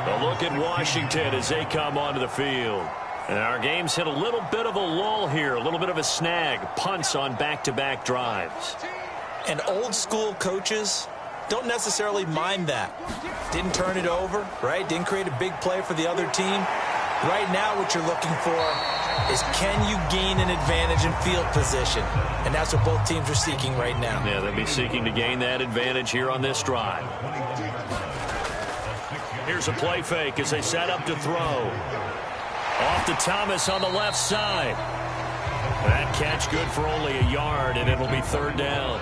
A look at Washington as they come onto the field. And our game's hit a little bit of a lull here, a little bit of a snag, punts on back-to-back drives. And old-school coaches don't necessarily mind that. Didn't turn it over, right? Didn't create a big play for the other team. Right now what you're looking for is, can you gain an advantage in field position? And that's what both teams are seeking right now. Yeah, they'll be seeking to gain that advantage here on this drive. Here's a play fake as they set up to throw. Off to Thomas on the left side. That catch good for only a yard, and it'll be 3rd down.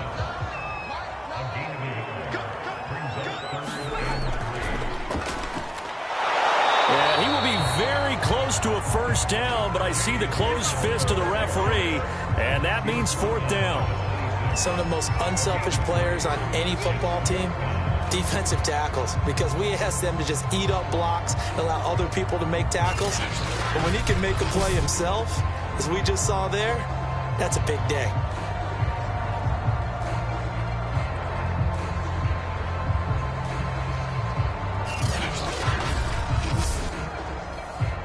And he will be very close to a 1st down, but I see the closed fist of the referee, and that means 4th down. Some of the most unselfish players on any football team, defensive tackles, because we ask them to just eat up blocks, allow other people to make tackles. But when he can make a play himself, as we just saw there, that's a big day.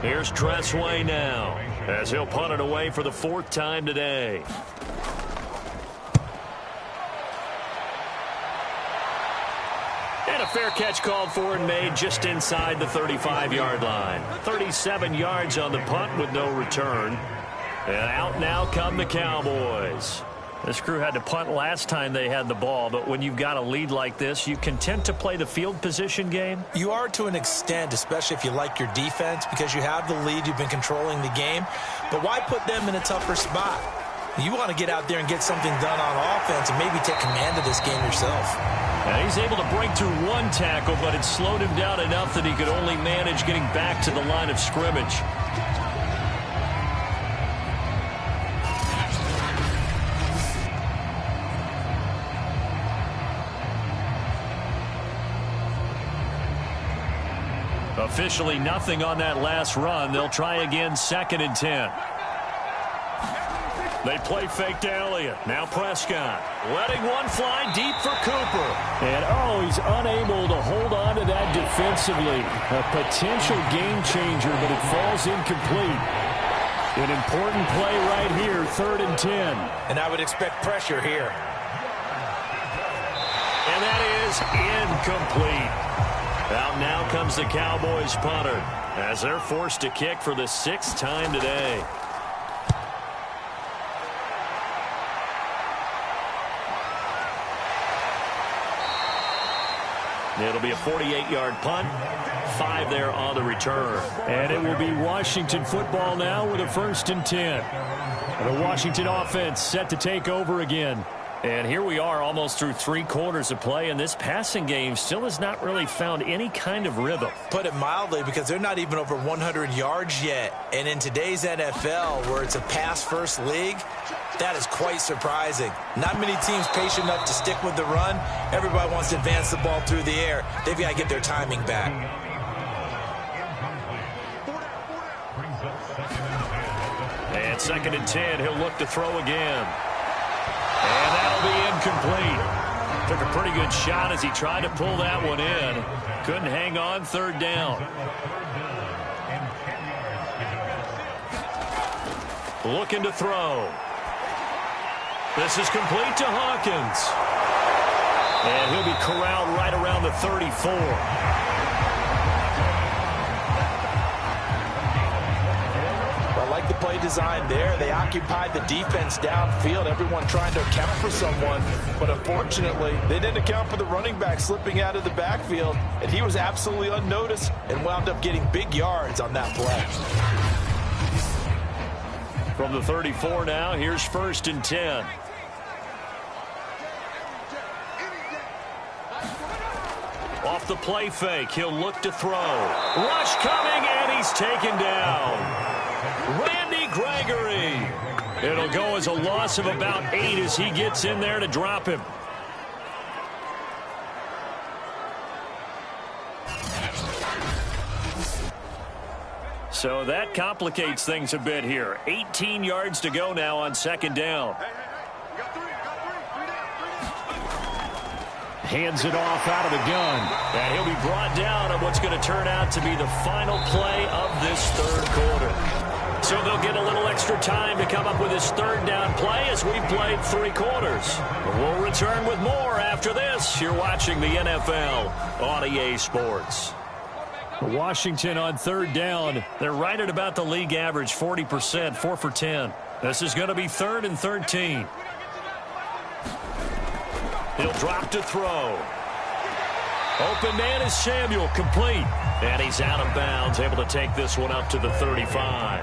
Here's Tressway now, as he'll punt it away for the 4th time today. And a fair catch called for and made just inside the 35-yard line. 37 yards on the punt with no return. And out now come the Cowboys. This crew had to punt last time they had the ball, but when you've got a lead like this, you content to play the field position game? You are to an extent, especially if you like your defense, because you have the lead, you've been controlling the game. But why put them in a tougher spot? You want to get out there and get something done on offense and maybe take command of this game yourself. And he's able to break through one tackle, but it slowed him down enough that he could only manage getting back to the line of scrimmage. Officially nothing on that last run. They'll try again, 2nd and 10. They play fake to Elliott. Now Prescott letting one fly deep for Cooper. And, he's unable to hold on to that defensively. A potential game changer, but it falls incomplete. An important play right here, 3rd and 10. And I would expect pressure here. And that is incomplete. Out now comes the Cowboys punter as they're forced to kick for the 6th time today. It'll be a 48-yard punt, 5 there on the return. And it will be Washington football now with a 1st and 10. And the Washington offense set to take over again. And here we are almost through 3 quarters of play, and this passing game still has not really found any kind of rhythm. Put it mildly, because they're not even over 100 yards yet. And in today's NFL, where it's a pass-first league, that is quite surprising. Not many teams patient enough to stick with the run. Everybody wants to advance the ball through the air. They've got to get their timing back. And 2nd and 10, he'll look to throw again. And that'll be incomplete. Took a pretty good shot as he tried to pull that one in. Couldn't hang on, 3rd down. Looking to throw. This is complete to Hawkins. And he'll be corralled right around the 34. The play design there. They occupied the defense downfield, everyone trying to account for someone, but unfortunately they didn't account for the running back slipping out of the backfield, and he was absolutely unnoticed and wound up getting big yards on that play. From the 34 now, here's 1st and 10. Off the play fake, he'll look to throw. Rush coming, and he's taken down. Randy Gregory. It'll go as a loss of about 8 as he gets in there to drop him. So that complicates things a bit here. 18 yards to go now on 2nd down. Hands it off out of the gun. And he'll be brought down on what's going to turn out to be the final play of this 3rd quarter. So they'll get a little extra time to come up with this 3rd down play as we've played 3 quarters. We'll return with more after this. You're watching the NFL on EA Sports. Washington on 3rd down. They're right at about the league average, 40%, 4 for 10. This is going to be 3rd and 13. He'll drop to throw. Open man is Samuel, complete. And he's out of bounds, able to take this one up to the 35.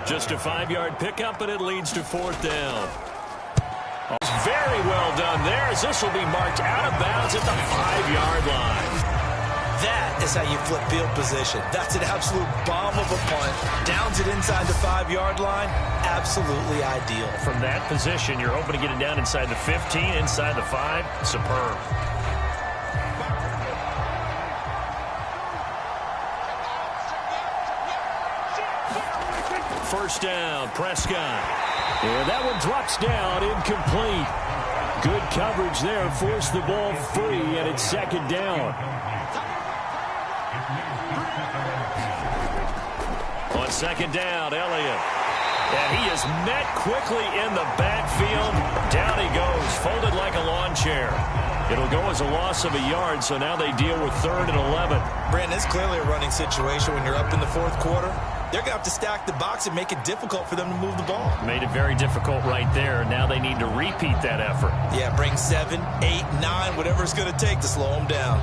Just a 5-yard pickup, and it leads to 4th down. Very well done there, as this will be marked out of bounds at the 5-yard line. That is how you flip field position. That's an absolute bomb of a punt. Downs it inside the 5-yard line. Absolutely ideal. From that position, you're hoping to get it down inside the 15, inside the 5. Superb. First down, Prescott. And that one drops down, incomplete. Good coverage there, forced the ball free, and it's 2nd down. On 2nd down, Elliott. And he is met quickly in the backfield. Down he goes, folded like a lawn chair. It'll go as a loss of a yard, so now they deal with 3rd and 11. Brandon, it's clearly a running situation when you're up in the 4th quarter. They're going to have to stack the box and make it difficult for them to move the ball. Made it very difficult right there. Now they need to repeat that effort. Yeah, bring 7, 8, 9, whatever it's going to take to slow them down.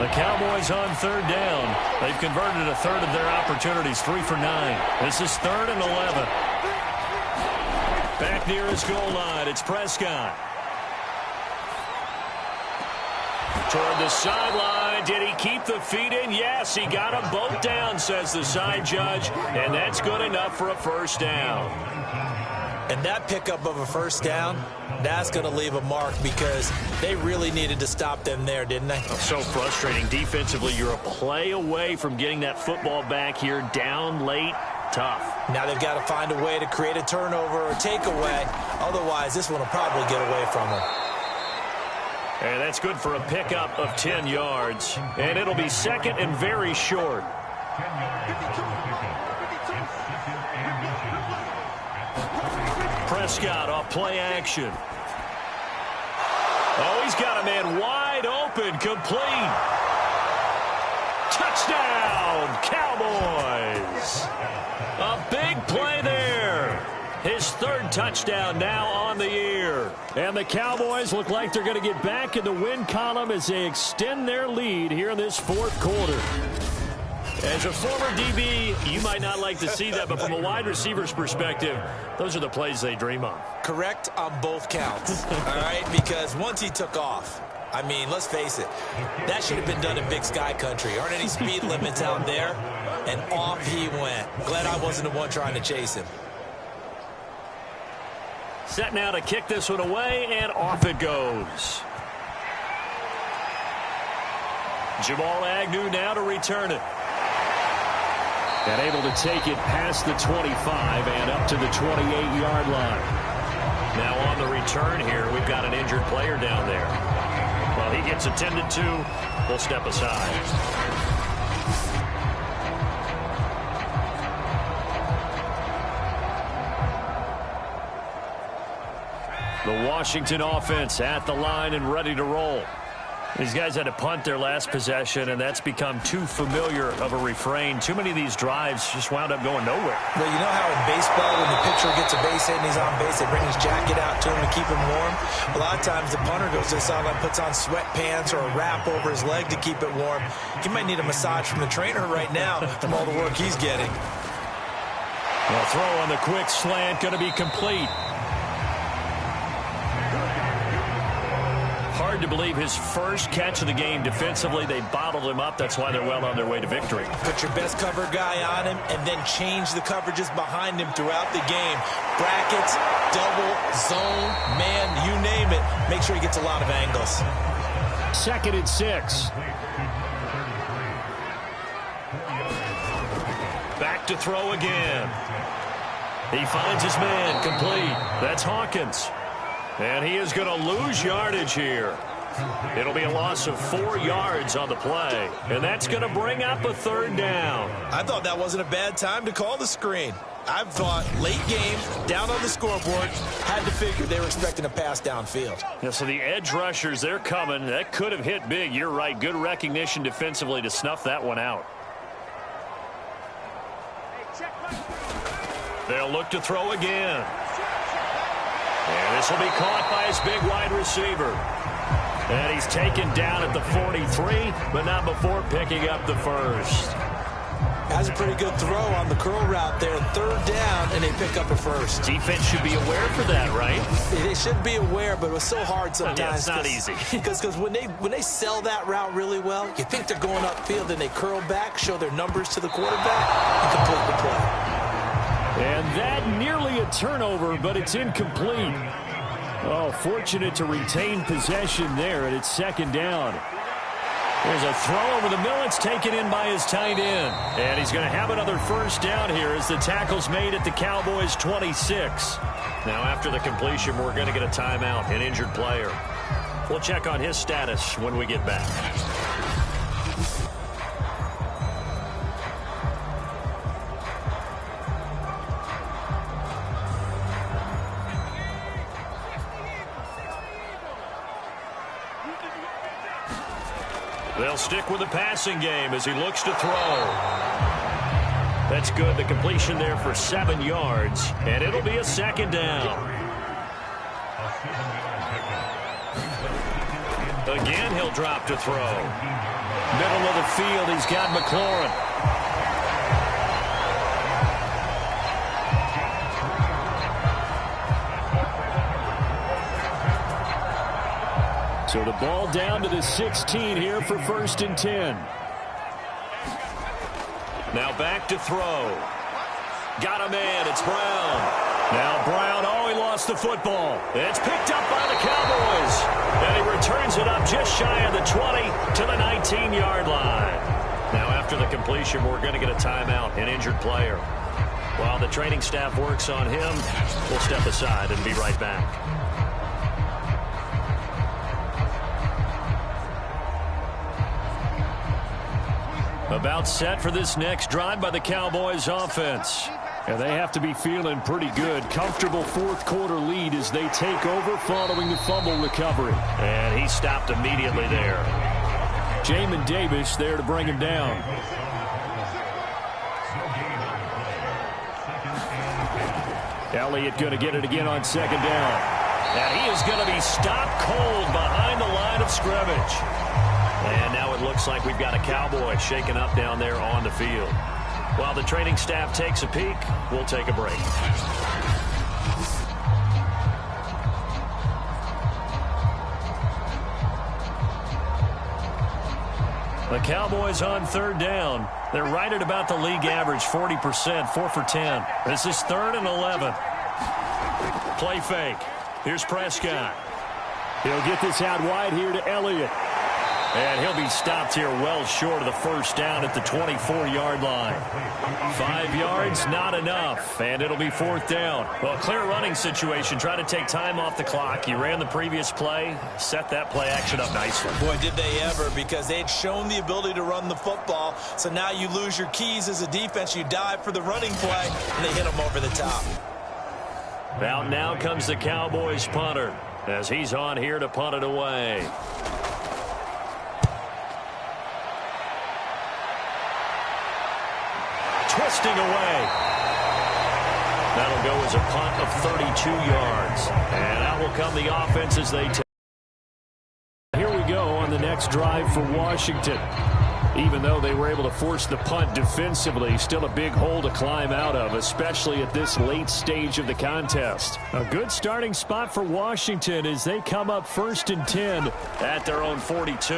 The Cowboys on 3rd down. They've converted a 1/3 of their opportunities, 3 for 9. This is 3rd and 11. Back near his goal line, it's Prescott. Toward the sideline, did he keep the feet in? Yes, he got them both down, says the side judge, and that's good enough for a 1st down. And that pickup of a 1st down, that's going to leave a mark because they really needed to stop them there, didn't they? So frustrating. Defensively, you're a play away from getting that football back here, down late. Tough. Now they've got to find a way to create a turnover or takeaway. Otherwise, this one will probably get away from them. And that's good for a pickup of 10 yards. And it'll be 2nd and very short. Prescott off play action. Oh, he's got a man wide open, complete. Touchdown, Cowboys. A big play there. His 3rd touchdown now on the year. And the Cowboys look like they're going to get back in the win column as they extend their lead here in this 4th quarter. As a former DB, you might not like to see that, but from a wide receiver's perspective, those are the plays they dream of. Correct on both counts, all right? Because once he took off, I mean, let's face it, that should have been done in Big Sky Country. Aren't any speed limits out there? And off he went. Glad I wasn't the one trying to chase him. Set now to kick this one away, and off it goes. Jamal Agnew now to return it. And able to take it past the 25 and up to the 28-yard line. Now on the return here, we've got an injured player down there. While he gets attended to, we'll step aside. The Washington offense at the line and ready to roll. These guys had to punt their last possession, and that's become too familiar of a refrain. Too many of these drives just wound up going nowhere. Well, you know how in baseball, when the pitcher gets a base hit and he's on base, they bring his jacket out to him to keep him warm? A lot of times the punter goes to the sideline, puts on sweatpants or a wrap over his leg to keep it warm. He might need a massage from the trainer right now from all the work he's getting. The throw on the quick slant going to be complete. Hard to believe his first catch of the game defensively. They bottled him up. That's why they're well on their way to victory. Put your best cover guy on him and then change the coverages behind him throughout the game. Brackets, double, zone, man, you name it. Make sure he gets a lot of angles. 2nd and 6. Back to throw again. He finds his man complete. That's Hawkins. And he is going to lose yardage here. It'll be a loss of 4 yards on the play. And that's going to bring up a 3rd down. I thought that wasn't a bad time to call the screen. I thought late game, down on the scoreboard, had to figure they were expecting a pass downfield. Yeah, so the edge rushers, they're coming. That could have hit big. You're right. Good recognition defensively to snuff that one out. They'll look to throw again. And this will be caught by his big wide receiver. And he's taken down at the 43, but not before picking up the first. That's a pretty good throw on the curl route there. 3rd down, and they pick up a first. Defense should be aware for that, right? They should be aware, but it was so hard sometimes. Yeah, it's not easy. Because when they sell that route really well, you think they're going upfield, and they curl back, show their numbers to the quarterback, and complete the play. And that nearly a turnover, but it's incomplete. Oh, fortunate to retain possession there, and it's 2nd down. There's a throw over the middle. It's taken in by his tight end. And he's going to have another 1st down here as the tackle's made at the Cowboys' 26. Now, after the completion, we're going to get a timeout, an injured player. We'll check on his status when we get back. They'll stick with the passing game as he looks to throw. That's good. The completion there for 7 yards, and it'll be a 2nd down. Again, he'll drop to throw. Middle of the field, he's got McLaurin. So the ball down to the 16 here for 1st and 10. Now back to throw. Got a man. It's Brown. Now Brown, he lost the football. It's picked up by the Cowboys. And he returns it up just shy of the 20 to the 19-yard line. Now after the completion, we're going to get a timeout, an injured player. While the training staff works on him, we'll step aside and be right back. About set for this next drive by the Cowboys offense. And they have to be feeling pretty good. Comfortable 4th quarter lead as they take over following the fumble recovery. And he stopped immediately there. Jamin Davis there to bring him down. Elliott going to get it again on 2nd down. And he is going to be stopped cold behind the line of scrimmage. And now it looks like we've got a Cowboy shaken up down there on the field. While the training staff takes a peek, we'll take a break. The Cowboys on 3rd down. They're right at about the league average, 40%, 4 for 10. This is 3rd and 11. Play fake. Here's Prescott. He'll get this out wide here to Elliott. And he'll be stopped here well short of the 1st down at the 24-yard line. 5 yards, not enough, and it'll be 4th down. Well, clear running situation. Try to take time off the clock. You ran the previous play, set that play action up nicely. Boy, did they ever, because they had shown the ability to run the football. So now you lose your keys as a defense. You dive for the running play, and they hit them over the top. Out now comes the Cowboys punter as he's on here to punt it away. twisting away. That'll go as a punt of 32 yards. And out will come the offense as they take. Here we go on the next drive for Washington. Even though they were able to force the punt defensively, still a big hole to climb out of, especially at this late stage of the contest. A good starting spot for Washington as they come up 1st and 10 at their own 42.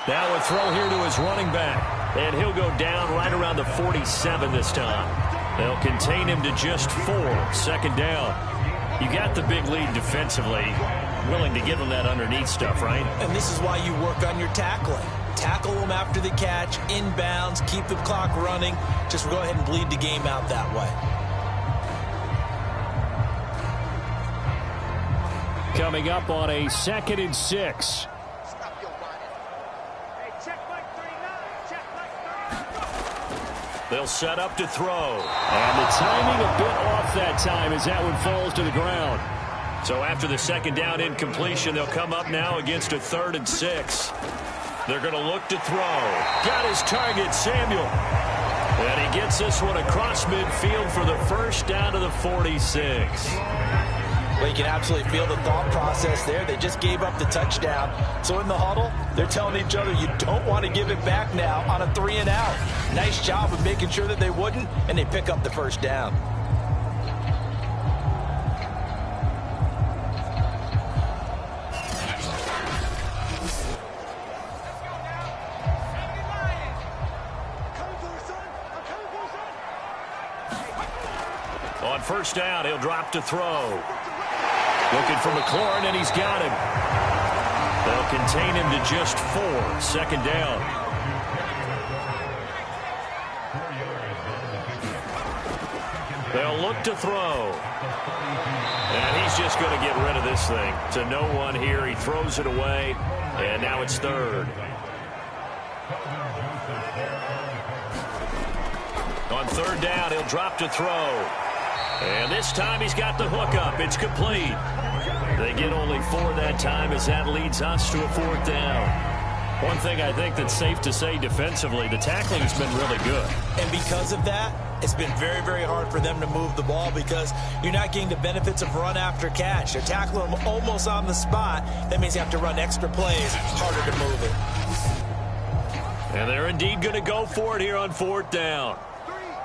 Now a throw here to his running back, and he'll go down right around the 47 this time. They'll contain him to just 4. 2nd down. You got the big lead defensively. Willing to give them that underneath stuff, right? And this is why you work on your tackling. Tackle them after the catch, inbounds, keep the clock running. Just go ahead and bleed the game out that way. Coming up on a 2nd and 6. They'll set up to throw. And the timing a bit off that time as that one falls to the ground. So after the 2nd down incompletion, they'll come up now against a 3rd and 6. They're going to look to throw. Got his target, Samuel. And he gets this one across midfield for the 1st down to the 46. Well, you can absolutely feel the thought process there. They just gave up the touchdown. So in the huddle, they're telling each other you don't want to give it back now on a 3 and out. Nice job of making sure that they wouldn't, and they pick up the 1st down. On 1st down, he'll drop to throw. Looking for McLaurin, and he's got him. They'll contain him to just 4. 2nd down. They'll look to throw. And he's just going to get rid of this thing. To no one here. He throws it away, and now it's 3rd. On 3rd down, he'll drop to throw. And this time he's got the hook up. It's complete. They get only 4 that time as that leads us to a 4th down. One thing I think that's safe to say defensively, the tackling has been really good. And because of that, it's been very, very hard for them to move the ball because you're not getting the benefits of run after catch. They're tackling them almost on the spot. That means you have to run extra plays. Harder to move it. And they're indeed going to go for it here on 4th down.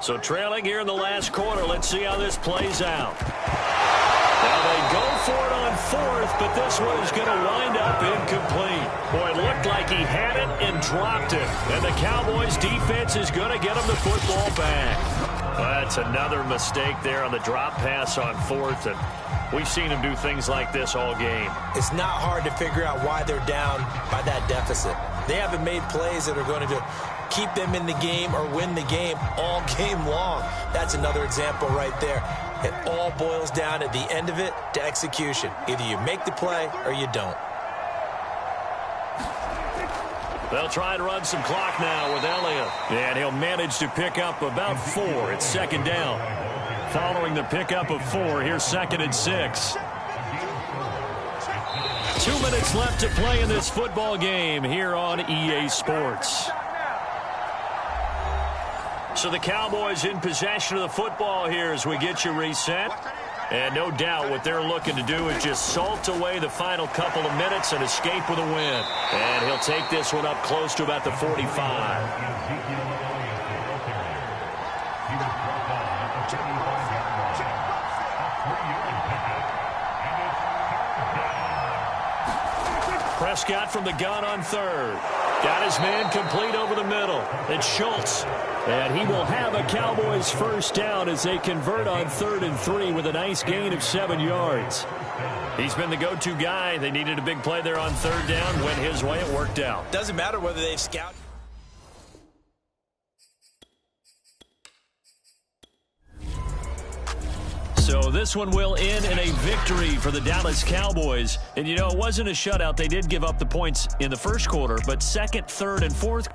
So trailing here in the last quarter, let's see how this plays out. Now they go for it on 4th, but this one is going to wind up incomplete. Boy, it looked like he had it and dropped it. And the Cowboys defense is going to get him the football back. Well, that's another mistake there on the drop pass on 4th, and we've seen him do things like this all game. It's not hard to figure out why they're down by that deficit. They haven't made plays that are going to keep them in the game or win the game all game long. That's another example right there. It all boils down at the end of it to execution. Either you make the play or you don't. They'll try and run some clock now with Elliott. And he'll manage to pick up about 4. It's 2nd down. Following the pickup of 4, here's 2nd and 6. 2 minutes left to play in this football game here on EA Sports. So the Cowboys in possession of the football here as we get you reset. And no doubt what they're looking to do is just salt away the final couple of minutes and escape with a win. And he'll take this one up close to about the 45. Prescott from the gun on 3rd. Got his man complete over the middle. It's Schultz. And he will have a Cowboys 1st down as they convert on 3rd and 3 with a nice gain of 7 yards. He's been the go-to guy. They needed a big play there on 3rd down. Went his way. It worked out. Doesn't matter whether they've scouted. So this one will end in a victory for the Dallas Cowboys. And, you know, it wasn't a shutout. They did give up the points in the 1st quarter, but 2nd, 3rd, and 4th